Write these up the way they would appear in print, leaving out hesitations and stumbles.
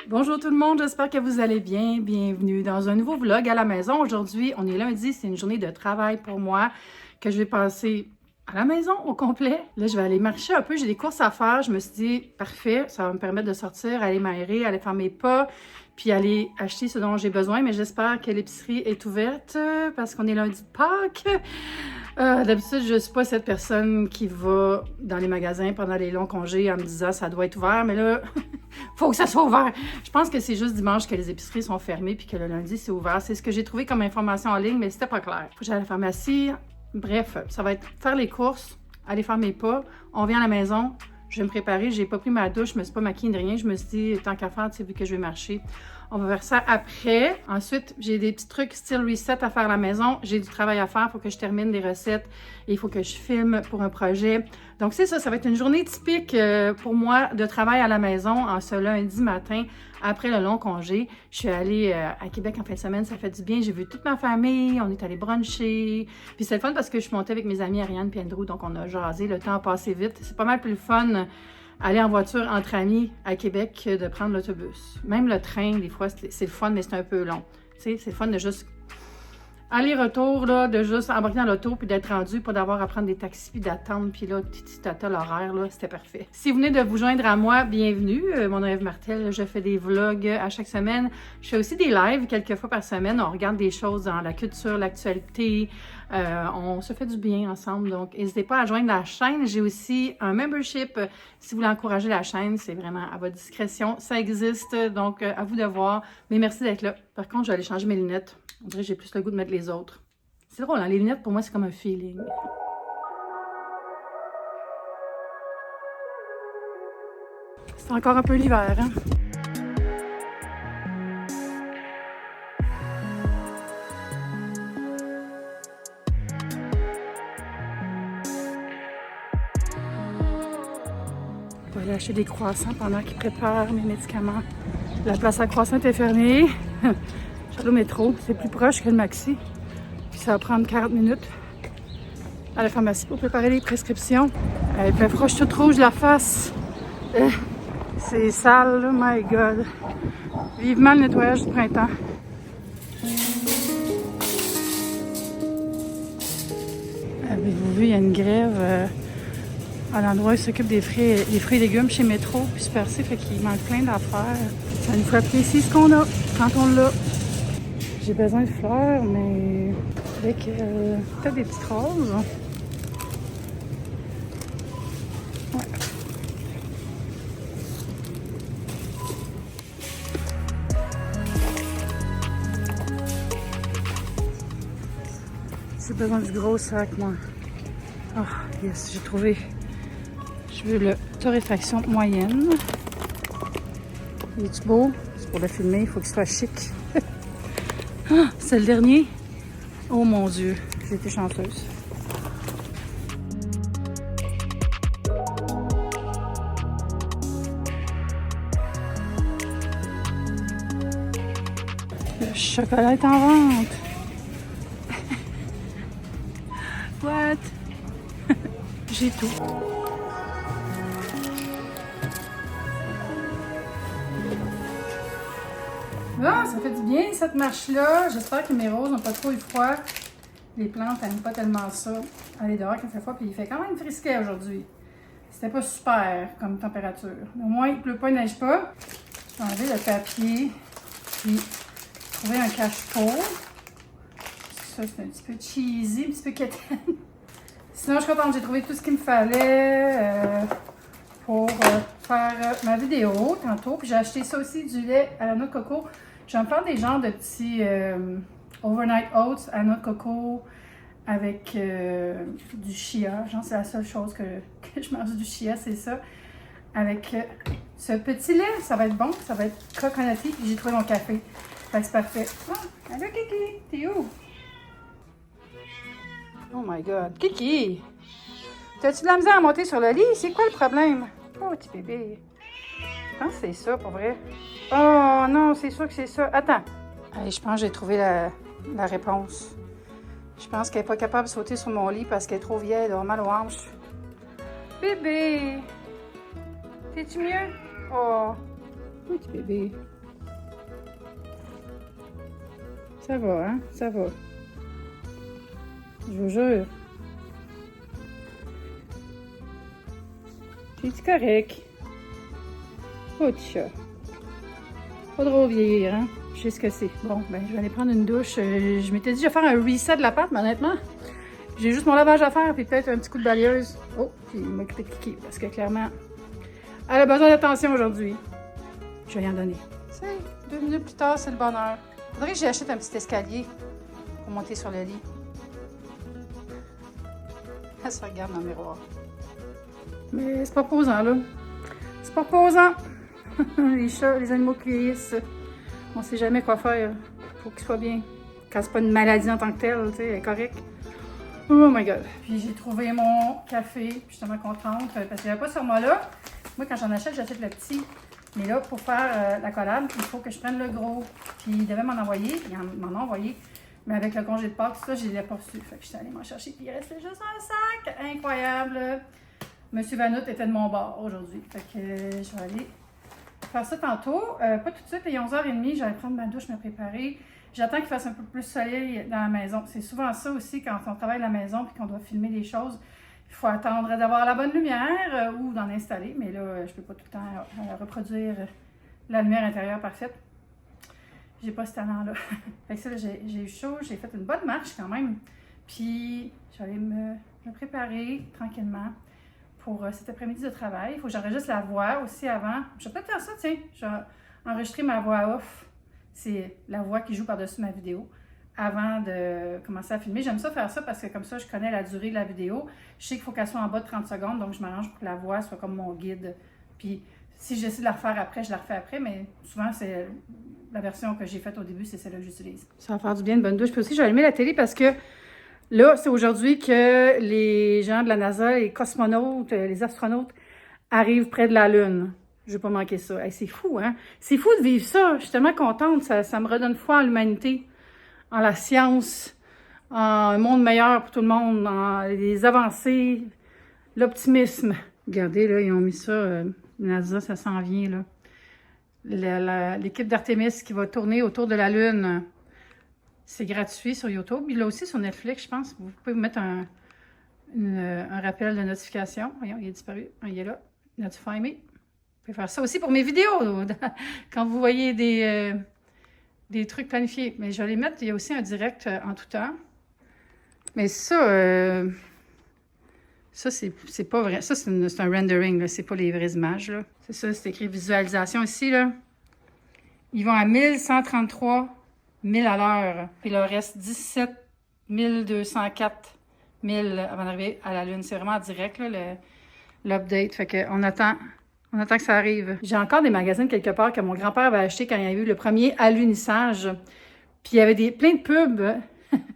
Bonjour tout le monde, j'espère que vous allez bien. Bienvenue dans un nouveau vlog à la maison. Aujourd'hui, on est lundi, c'est une journée de travail pour moi que je vais passer à la maison au complet. Là, je vais aller marcher un peu, j'ai des courses à faire. Je me suis dit, parfait, ça va me permettre de sortir, aller m'aérer, aller faire mes pas, puis aller acheter ce dont j'ai besoin. Mais j'espère que l'épicerie est ouverte parce qu'on est lundi de Pâques. D'habitude, je ne suis pas cette personne qui va dans les magasins pendant les longs congés en me disant ça doit être ouvert, mais là, faut que ça soit ouvert. Je pense que c'est juste dimanche que les épiceries sont fermées puis que le lundi, c'est ouvert. C'est ce que j'ai trouvé comme information en ligne, mais c'était pas clair. Faut que j'aille à la pharmacie. Bref, ça va être faire les courses, aller faire mes pas. On vient à la maison, je vais me préparer. J'ai pas pris ma douche, je me suis pas maquillée ni rien. Je me suis dit, tant qu'à faire, tu sais, vu que je vais marcher, on va faire ça après. Ensuite, j'ai des petits trucs style reset à faire à la maison. J'ai du travail à faire. Il faut que je termine des recettes et il faut que je filme pour un projet. Donc, c'est ça. Ça va être une journée typique pour moi de travail à la maison en ce lundi matin après le long congé. Je suis allée à Québec en fin de semaine. Ça fait du bien. J'ai vu toute ma famille. On est allé bruncher. Puis c'est le fun parce que je suis montée avec mes amis Ariane et Andrew. Donc, on a jasé. Le temps a passé vite. C'est pas mal plus fun aller en voiture entre amis à Québec que de prendre l'autobus. Même le train, des fois, c'est le fun, mais c'est un peu long. Tu sais, c'est le fun de juste aller-retour, là, de juste embarquer dans l'auto puis d'être rendu, pas d'avoir à prendre des taxis puis d'attendre. Puis là, titi tata, l'horaire, là, c'était parfait. Si vous venez de vous joindre à moi, bienvenue. Mon nom est Eve Martel. Je fais des vlogs à chaque semaine. Je fais aussi des lives quelques fois par semaine. On regarde des choses dans la culture, l'actualité. On se fait du bien ensemble. Donc, n'hésitez pas à joindre la chaîne. J'ai aussi un membership. Si vous voulez encourager la chaîne, c'est vraiment à votre discrétion. Ça existe. Donc, à vous de voir. Mais merci d'être là. Par contre, je vais aller changer mes lunettes. On dirait que j'ai plus le goût de mettre les autres. C'est drôle, hein? Les lunettes, pour moi, c'est comme un feeling. C'est encore un peu l'hiver, hein? Je vais aller acheter des croissants pendant qu'ils préparent mes médicaments. La place à croissants est fermée. Je suis au métro, c'est plus proche que le Maxi. Puis ça va prendre 40 minutes à la pharmacie pour préparer les prescriptions. Elle fait froche toute rouge la face. C'est sale, oh my god. Vivement le nettoyage du printemps. Avez-vous vu, il y a une grève à l'endroit où ils s'occupent des fruits et légumes chez Métro, puis Super C, fait qu'il manque plein d'affaires. Ça nous faut apprécier ce qu'on a quand on l'a. J'ai besoin de fleurs, mais avec peut-être des petites roses. Ouais. J'ai besoin du gros sac, moi. Oh, yes, j'ai trouvé. Je veux le torréfaction moyenne. Il est beau? C'est pour le filmer, il faut qu'il soit chic. Ah, c'est le dernier? Oh mon Dieu, j'ai été chanceuse. Le chocolat est en vente. What? J'ai tout. Bon, ça fait du bien cette marche-là. J'espère que mes roses n'ont pas trop eu froid. Les plantes n'aiment pas tellement ça. Aller dehors quand il fait froid, puis il fait quand même frisquet aujourd'hui. C'était pas super comme température. Mais au moins, il pleut pas, il neige pas. Je vais enlever le papier, puis trouver un cache-pot. Ça, c'est un petit peu cheesy, un petit peu quétaine. Sinon, je suis contente, j'ai trouvé tout ce qu'il me fallait pour faire ma vidéo tantôt. Puis j'ai acheté ça aussi, du lait à la noix de coco. Je vais me faire des genres de petits overnight oats à noix de coco avec du chia. Genre, c'est la seule chose que je mange du chia, c'est ça. Avec ce petit lait, ça va être bon, ça va être croquanati. Puis j'ai trouvé mon café. Fait que c'est parfait. Oh, allô Kiki, t'es où? Oh my god, Kiki! T'as-tu de la misère à monter sur le lit? C'est quoi le problème? Oh, petit bébé. Je pense que c'est ça, pour vrai. Oh non, c'est sûr que c'est ça. Attends. Allez, je pense que j'ai trouvé la réponse. Je pense qu'elle n'est pas capable de sauter sur mon lit parce qu'elle est trop vieille, elle a mal aux hanches. Bébé! C'est-tu mieux? Oh, petit bébé. Ça va, hein? Ça va. Je vous jure. C'est correct. Oh, tcha. Pas drôle vieillir, hein? Je sais ce que c'est. Bon, ben, je vais aller prendre une douche. Je m'étais dit, je vais faire un reset de l'appart, mais honnêtement, j'ai juste mon lavage à faire, puis peut-être un petit coup de balayeuse. Oh, puis m'occuper de Kiki, parce que clairement, elle a besoin d'attention aujourd'hui. Je vais rien donner. Tu sais, 2 minutes plus tard, c'est le bonheur. Faudrait que j'achète un petit escalier pour monter sur le lit. Elle se regarde dans le miroir. Mais c'est pas posant, là. C'est pas posant. Les chats, les animaux qui vieillissent, on sait jamais quoi faire. Faut qu'ils soient bien. Quand c'est pas une maladie en tant que telle, tu sais, elle est correcte. Oh my god. Puis j'ai trouvé mon café, puis je suis tellement contente parce qu'il n'y avait pas sur moi là. Moi, quand j'en achète, j'achète le petit. Mais là, pour faire la collab, il faut que je prenne le gros. Puis il devait m'en envoyer, il m'en a envoyé. Mais avec le congé de Pâques, ça, je ne l'ai pas reçu. Fait que je suis allée m'en chercher, puis il restait juste un sac. Incroyable. Monsieur Vanout était de mon bord aujourd'hui. Fait que je vais aller faire ça tantôt. Pas tout de suite, il est 11h30, j'allais prendre ma douche, me préparer. J'attends qu'il fasse un peu plus soleil dans la maison. C'est souvent ça aussi quand on travaille à la maison et qu'on doit filmer des choses. Il faut attendre d'avoir la bonne lumière ou d'en installer. Mais là, je ne peux pas tout le temps reproduire la lumière intérieure parfaite. J'ai pas ce talent-là. Fait que ça, j'ai eu chaud, j'ai fait une bonne marche quand même. Puis, je vais aller me préparer tranquillement pour cet après-midi de travail. Il faut que j'enregistre la voix aussi avant. Je vais peut-être faire ça, tiens. Je vais enregistrer ma voix off. C'est la voix qui joue par-dessus ma vidéo avant de commencer à filmer. J'aime ça faire ça parce que comme ça, je connais la durée de la vidéo. Je sais qu'il faut qu'elle soit en bas de 30 secondes, donc je m'arrange pour que la voix soit comme mon guide. Puis, si j'essaie de la refaire après, je la refais après, mais souvent, c'est la version que j'ai faite au début, c'est celle-là que j'utilise. Ça va faire du bien, une bonne douche. Puis aussi, j'ai allumé la télé parce que là, c'est aujourd'hui que les gens de la NASA, les cosmonautes, les astronautes arrivent près de la Lune. Je vais pas manquer ça. Hey, c'est fou, hein? C'est fou de vivre ça. Je suis tellement contente. Ça me redonne foi en l'humanité, en la science, en un monde meilleur pour tout le monde, en les avancées, l'optimisme. Regardez, là, ils ont mis ça. NASA, ça s'en vient, là. L'équipe d'Artemis qui va tourner autour de la Lune. C'est gratuit sur YouTube. Il l'a aussi sur Netflix, je pense. Vous pouvez vous mettre un rappel de notification. Voyons, il est disparu. Il est là. Notify me. Vous pouvez faire ça aussi pour mes vidéos. Quand vous voyez des trucs planifiés. Mais je vais les mettre. Il y a aussi un direct en tout temps. Mais ça, c'est pas vrai. Ça, c'est un rendering. C'est pas les vraies images. C'est ça, c'est écrit visualisation ici. Là. Ils vont à 1133 000 à l'heure. Puis il leur reste 17 204 000 avant d'arriver à la Lune. C'est vraiment direct, l'update. Fait qu'on attend que ça arrive. J'ai encore des magazines quelque part que mon grand-père avait acheté quand il y a eu le premier alunissage. Puis il y avait plein de pubs,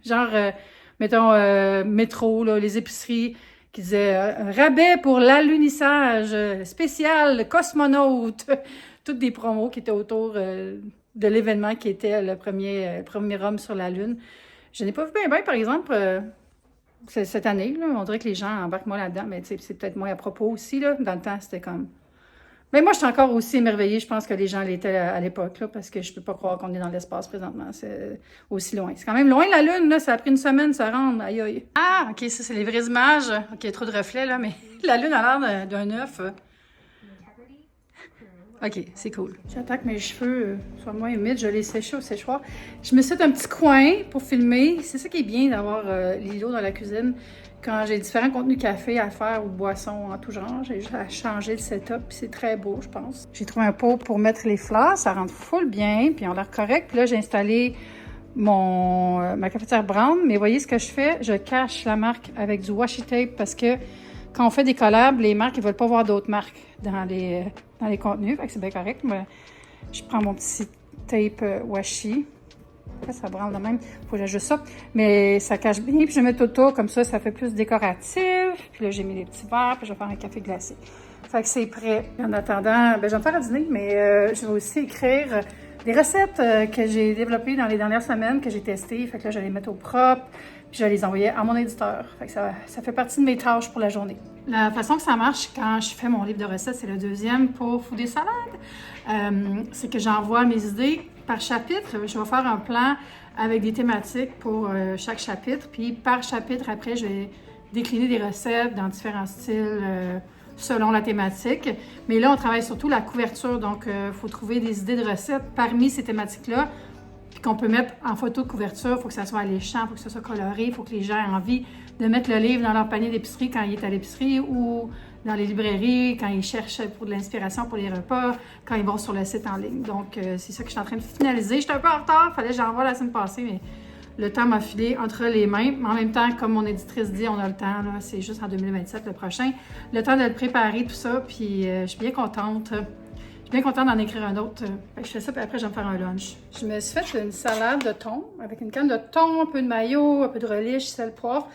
genre, mettons, métro, là, les épiceries, qui disaient rabais pour l'alunissage spécial, cosmonaute. Toutes des promos qui étaient autour de l'événement qui était le premier homme sur la Lune. Je n'ai pas vu bien, par exemple, cette année. Là, on dirait que les gens embarquent moi là-dedans, mais c'est peut-être moins à propos aussi. Là. Dans le temps, c'était comme... Mais moi, je suis encore aussi émerveillée, je pense que les gens l'étaient à l'époque, là, parce que je peux pas croire qu'on est dans l'espace présentement. C'est aussi loin. C'est quand même loin, la Lune, là. Ça a pris une semaine, ça rentre. Aïe, aïe. Ah, OK, ça, c'est les vraies images. OK, il y a trop de reflets, là, mais la Lune a l'air d'un œuf. OK, c'est cool. J'attends que mes cheveux soient moins humides. Je les sèche au séchoir. Je me suis fait un petit coin pour filmer. C'est ça qui est bien d'avoir l'îlot dans la cuisine. Quand j'ai différents contenus café à faire ou boissons en tout genre, j'ai juste à changer le setup. Puis c'est très beau, je pense. J'ai trouvé un pot pour mettre les fleurs. Ça rentre full bien. Puis on a l'air correct. Puis là, j'ai installé ma cafetière brown. Mais voyez ce que je fais? Je cache la marque avec du washi tape parce que quand on fait des collabs, les marques, ils veulent pas voir d'autres marques dans les contenus. Fait que c'est bien correct. Mais je prends mon petit tape washi. Après, ça branle de même. Faut que j'ajuste ça. Mais ça cache bien. Puis je mets tout autour. Comme ça fait plus décoratif. Puis là, j'ai mis les petits verres. Puis je vais faire un café glacé. Fait que c'est prêt. En attendant, je vais me faire à dîner. Mais je vais aussi écrire des recettes que j'ai développées dans les dernières semaines, que j'ai testées. Fait que là, je vais les mettre au propre. puis je vais les envoyer à mon éditeur. Fait que ça fait partie de mes tâches pour la journée. La façon que ça marche quand je fais mon livre de recettes, c'est le deuxième pour Foodie Salade. C'est que j'envoie mes idées par chapitre. Je vais faire un plan avec des thématiques pour chaque chapitre. Puis par chapitre, après, je vais décliner des recettes dans différents styles selon la thématique. Mais là, on travaille surtout la couverture. Donc, il faut trouver des idées de recettes parmi ces thématiques-là. Puis qu'on peut mettre en photo de couverture, il faut que ça soit alléchant, il faut que ça soit coloré, il faut que les gens aient envie de mettre le livre dans leur panier d'épicerie quand il est à l'épicerie ou dans les librairies, quand ils cherchent pour de l'inspiration pour les repas, quand ils vont sur le site en ligne. Donc, c'est ça que je suis en train de finaliser. J'étais un peu en retard, il fallait que j'envoie la semaine passée, mais le temps m'a filé entre les mains. Mais en même temps, comme mon éditrice dit, on a le temps, là, c'est juste en 2027, le prochain. Le temps de le préparer, tout ça, puis je suis bien contente. Je suis bien contente d'en écrire un autre. Fait que je fais ça, puis après, je vais me faire un lunch. Je me suis fait une salade de thon, avec une canne de thon, un peu de mayo, un peu de relish, sel, poivre.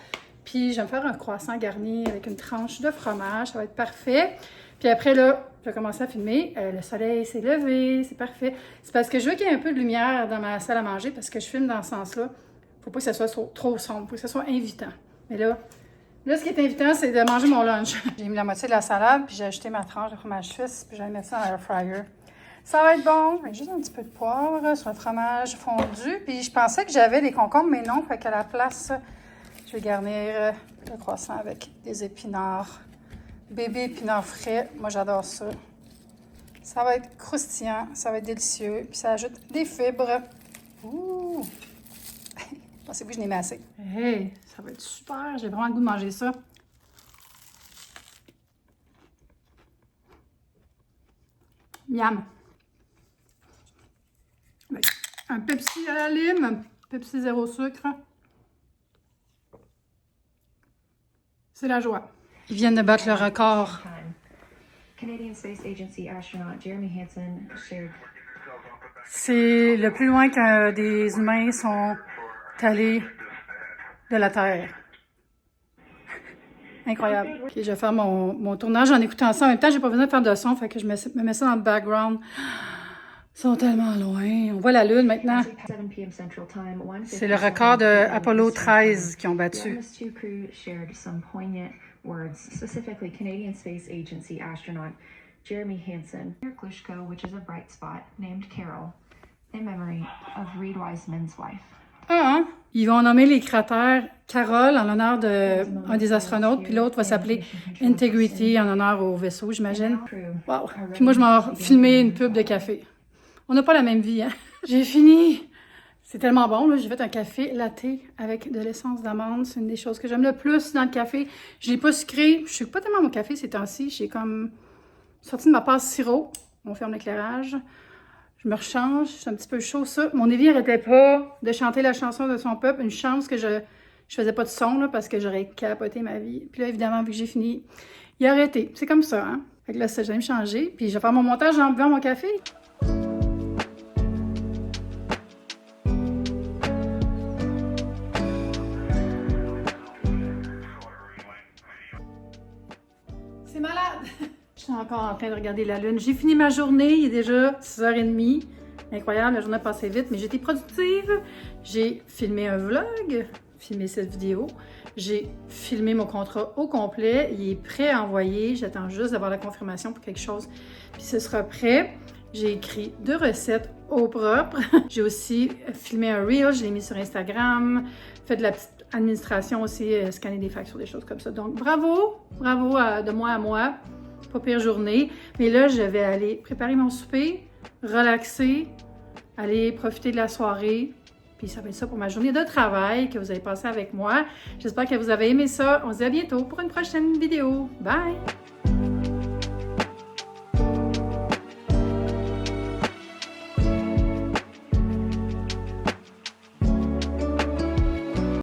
Puis, je vais me faire un croissant garni avec une tranche de fromage. Ça va être parfait. Puis après, là, je vais commencer à filmer. Le soleil s'est levé, c'est parfait. C'est parce que je veux qu'il y ait un peu de lumière dans ma salle à manger, parce que je filme dans ce sens-là. Faut pas que ça soit trop sombre, faut que ça soit invitant. Mais là, ce qui est invitant, c'est de manger mon lunch. J'ai mis la moitié de la salade, puis j'ai ajouté ma tranche de fromage suisse, puis je vais mettre ça dans l'air fryer. Ça va être bon. Avec juste un petit peu de poivre sur le fromage fondu. Puis je pensais que j'avais des concombres, mais non. Fait qu'à la place, je vais garnir le croissant avec des épinards. Bébé épinards frais. Moi, j'adore ça. Ça va être croustillant, ça va être délicieux. Puis ça ajoute des fibres. Ouh! Pensez-vous que je n'ai mis assez? Hey, ça va être super. J'ai vraiment le goût de manger ça. Miam! Avec un Pepsi à la lime, un Pepsi zéro sucre. C'est la joie. Ils viennent de battre le record. Canadian Space Agency astronaut Jeremy Hansen shared. C'est le plus loin que des humains sont allés de la Terre. Incroyable. Okay, je vais faire mon tournage en écoutant ça. En même temps, j'ai pas besoin de faire de son, fait que je me mets ça dans le background. Ils sont tellement loin. On voit la Lune maintenant. C'est le record de Apollo 13 qui ont battu. Words, specifically Canadian Space Agency astronaut Jeremy Hansen, Klushko, which is a bright spot, named Carol, in memory of Reed Wiseman's wife. Ah, hein? Ils vont nommer les cratères Carol en l'honneur d'un des astronautes, puis l'autre va s'appeler Integrity en honneur au vaisseau, j'imagine. Wow! Puis moi, je m'en filmé une pub de café. On n'a pas la même vie, hein? J'ai fini! C'est tellement bon, là. J'ai fait un café latte avec de l'essence d'amande. C'est une des choses que j'aime le plus dans le café. Je l'ai pas sucré. Je suis pas tellement mon café ces temps-ci. J'ai comme sorti de ma passe sirop. On ferme l'éclairage. Je me rechange. C'est un petit peu chaud, ça. Mon évier n'arrêtait pas de chanter la chanson de son peuple. Une chance que je faisais pas de son, là, parce que j'aurais capoté ma vie. Puis là, évidemment, vu que j'ai fini, il a arrêté. C'est comme ça, hein. Fait que là, ça, je vais me changer. Puis je vais faire mon montage en buvant mon café. C'est malade! Je suis encore en train de regarder la Lune. J'ai fini ma journée, il est déjà 6h30. Incroyable, la journée a passé vite, mais j'ai été productive. J'ai filmé un vlog, filmé cette vidéo. J'ai filmé mon contrat au complet. Il est prêt à envoyer. J'attends juste d'avoir la confirmation pour quelque chose. Puis ce sera prêt. J'ai écrit 2 recettes au propre. J'ai aussi filmé un reel, je l'ai mis sur Instagram. Fait de la petite administration aussi, scanner des factures, des choses comme ça. Donc, bravo! Bravo de moi à moi. Pas pire journée. Mais là, je vais aller préparer mon souper, relaxer, aller profiter de la soirée. Puis ça va être ça pour ma journée de travail que vous avez passé avec moi. J'espère que vous avez aimé ça. On se dit à bientôt pour une prochaine vidéo. Bye!